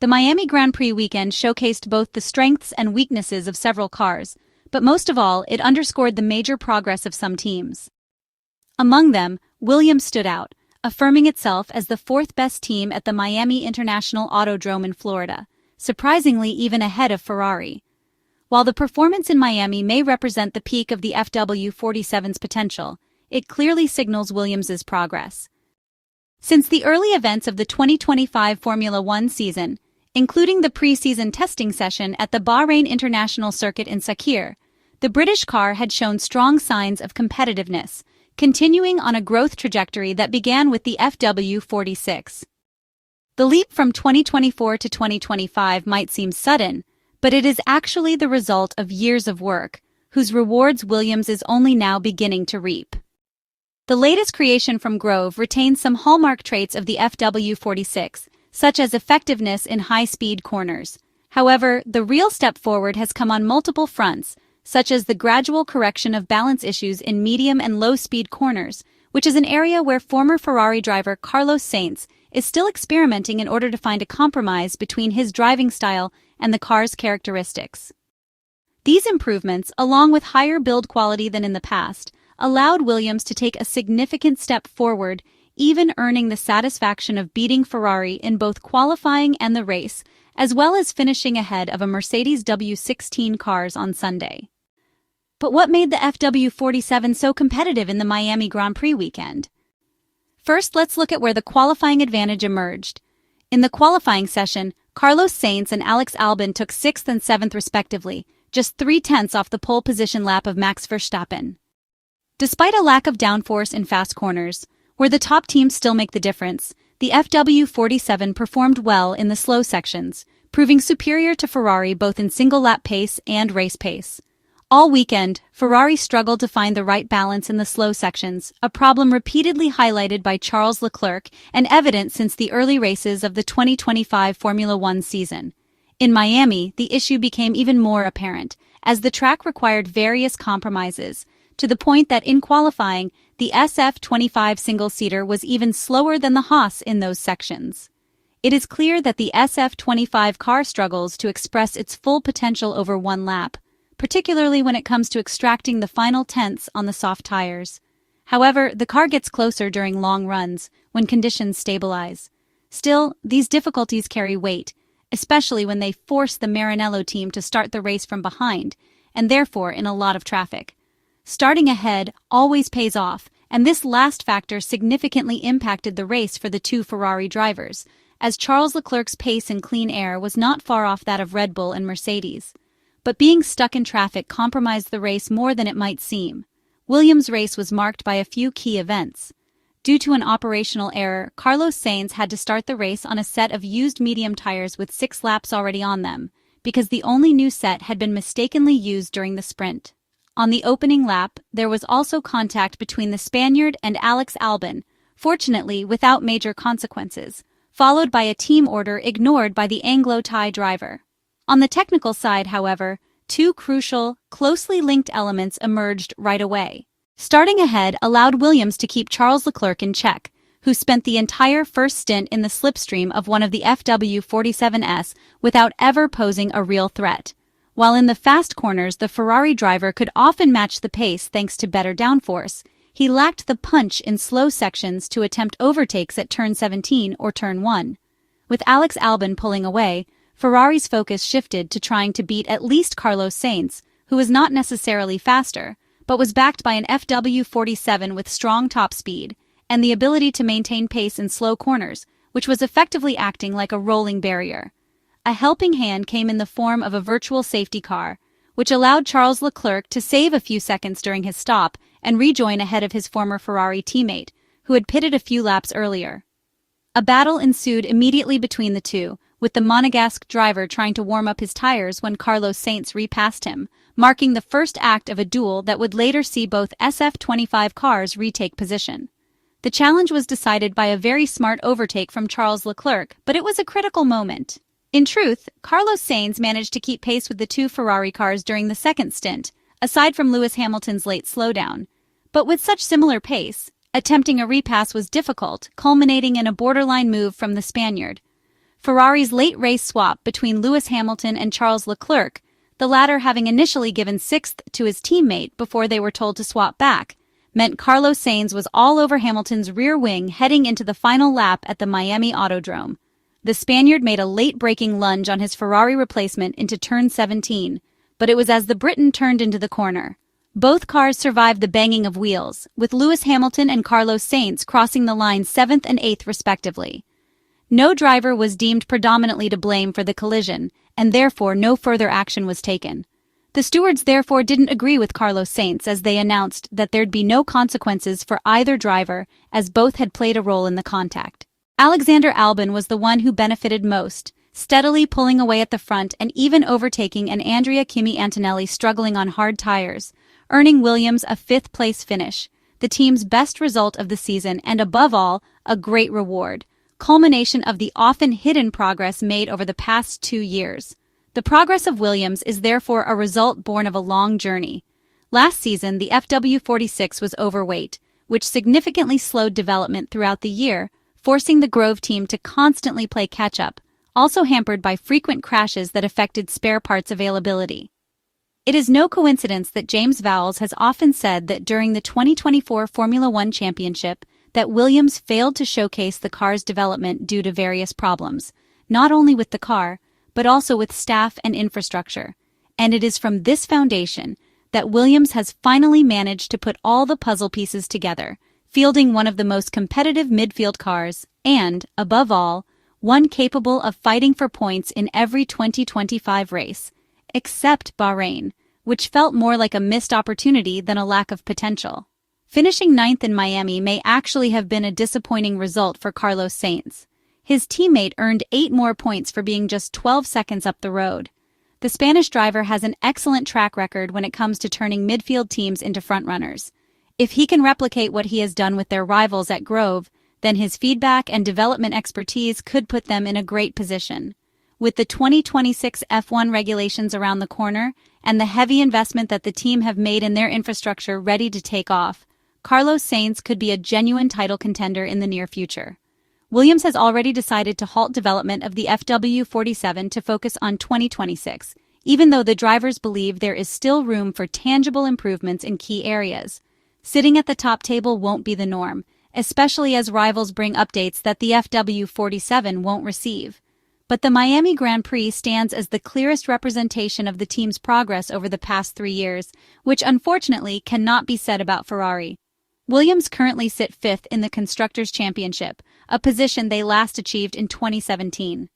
The Miami Grand Prix weekend showcased both the strengths and weaknesses of several cars, but most of all, it underscored the major progress of some teams. Among them, Williams stood out, affirming itself as the fourth-best team at the Miami International Autodrome in Florida, surprisingly even ahead of Ferrari. While the performance in Miami may represent the peak of the FW47's potential, it clearly signals Williams's progress. Since the early events of the 2025 Formula One season, including the pre-season testing session at the Bahrain International Circuit in Sakhir, the British car had shown strong signs of competitiveness, continuing on a growth trajectory that began with the FW46. The leap from 2024 to 2025 might seem sudden, but it is actually the result of years of work, whose rewards Williams is only now beginning to reap. The latest creation from Grove retains some hallmark traits of the FW46, such as effectiveness in high-speed corners. However, the real step forward has come on multiple fronts, such as the gradual correction of balance issues in medium and low-speed corners, which is an area where former Ferrari driver Carlos Sainz is still experimenting in order to find a compromise between his driving style and the car's characteristics. These improvements, along with higher build quality than in the past, allowed Williams to take a significant step forward, even earning the satisfaction of beating Ferrari in both qualifying and the race, as well as finishing ahead of a Mercedes W16 cars on Sunday. But what made the FW47 so competitive in the Miami Grand Prix weekend? First, let's look at where the qualifying advantage emerged. In the qualifying session, Carlos Sainz and Alex Albon took 6th and 7th respectively, just 0.3 off the pole position lap of Max Verstappen. Despite a lack of downforce in fast corners, where the top teams still make the difference, the FW47 performed well in the slow sections, proving superior to Ferrari both in single-lap pace and race pace. All weekend, Ferrari struggled to find the right balance in the slow sections, a problem repeatedly highlighted by Charles Leclerc and evident since the early races of the 2025 Formula One season. In Miami, the issue became even more apparent, as the track required various compromises, to the point that in qualifying, the SF-25 single-seater was even slower than the Haas in those sections. It is clear that the SF-25 car struggles to express its full potential over one lap, particularly when it comes to extracting the final tenths on the soft tires. However, the car gets closer during long runs, when conditions stabilize. Still, these difficulties carry weight, especially when they force the Maranello team to start the race from behind, and therefore in a lot of traffic. Starting ahead always pays off, and this last factor significantly impacted the race for the two Ferrari drivers, as Charles Leclerc's pace in clean air was not far off that of Red Bull and Mercedes. But being stuck in traffic compromised the race more than it might seem. Williams' race was marked by a few key events. Due to an operational error, Carlos Sainz had to start the race on a set of used medium tires with 6 laps already on them, because the only new set had been mistakenly used during the sprint. On the opening lap, there was also contact between the Spaniard and Alex Albon, fortunately without major consequences, followed by a team order ignored by the Anglo-Thai driver. On the technical side, however, two crucial, closely linked elements emerged right away. Starting ahead allowed Williams to keep Charles Leclerc in check, who spent the entire first stint in the slipstream of one of the FW47s without ever posing a real threat. While in the fast corners the Ferrari driver could often match the pace thanks to better downforce, he lacked the punch in slow sections to attempt overtakes at turn 17 or turn 1. With Alex Albon pulling away, Ferrari's focus shifted to trying to beat at least Carlos Sainz, who was not necessarily faster, but was backed by an FW47 with strong top speed, and the ability to maintain pace in slow corners, which was effectively acting like a rolling barrier. A helping hand came in the form of a virtual safety car, which allowed Charles Leclerc to save a few seconds during his stop and rejoin ahead of his former Ferrari teammate, who had pitted a few laps earlier. A battle ensued immediately between the two, with the Monegasque driver trying to warm up his tires when Carlos Sainz repassed him, marking the first act of a duel that would later see both SF-25 cars retake position. The challenge was decided by a very smart overtake from Charles Leclerc, but it was a critical moment. In truth, Carlos Sainz managed to keep pace with the two Ferrari cars during the second stint, aside from Lewis Hamilton's late slowdown. But with such similar pace, attempting a repass was difficult, culminating in a borderline move from the Spaniard. Ferrari's late race swap between Lewis Hamilton and Charles Leclerc, the latter having initially given sixth to his teammate before they were told to swap back, meant Carlos Sainz was all over Hamilton's rear wing heading into the final lap at the Miami Autodrome. The Spaniard made a late-breaking lunge on his Ferrari replacement into turn 17, but it was as the Briton turned into the corner. Both cars survived the banging of wheels, with Lewis Hamilton and Carlos Sainz crossing the line 7th and 8th respectively. No driver was deemed predominantly to blame for the collision, and therefore no further action was taken. The stewards therefore didn't agree with Carlos Sainz as they announced that there'd be no consequences for either driver as both had played a role in the contact. Alexander Albon was the one who benefited most, steadily pulling away at the front and even overtaking an Andrea Kimi Antonelli struggling on hard tires, earning Williams a 5th-place finish, the team's best result of the season and above all, a great reward. Culmination of the often hidden progress made over the past 2 years. The progress of Williams is therefore a result born of a long journey. Last season, the FW46 was overweight, which significantly slowed development throughout the year, forcing the Grove team to constantly play catch-up, also hampered by frequent crashes that affected spare parts availability. It is no coincidence that James Vowles has often said that during the 2024 Formula One Championship, that Williams failed to showcase the car's development due to various problems, not only with the car, but also with staff and infrastructure. And it is from this foundation that Williams has finally managed to put all the puzzle pieces together, fielding one of the most competitive midfield cars and, above all, one capable of fighting for points in every 2025 race, except Bahrain, which felt more like a missed opportunity than a lack of potential. Finishing 9th in Miami may actually have been a disappointing result for Carlos Sainz. His teammate earned 8 more points for being just 12 seconds up the road. The Spanish driver has an excellent track record when it comes to turning midfield teams into frontrunners. If he can replicate what he has done with their rivals at Grove, then his feedback and development expertise could put them in a great position. With the 2026 F1 regulations around the corner and the heavy investment that the team have made in their infrastructure ready to take off, Carlos Sainz could be a genuine title contender in the near future. Williams has already decided to halt development of the FW47 to focus on 2026, even though the drivers believe there is still room for tangible improvements in key areas. Sitting at the top table won't be the norm, especially as rivals bring updates that the FW47 won't receive. But the Miami Grand Prix stands as the clearest representation of the team's progress over the past 3 years, which unfortunately cannot be said about Ferrari. Williams currently sit 5th in the Constructors' Championship, a position they last achieved in 2017.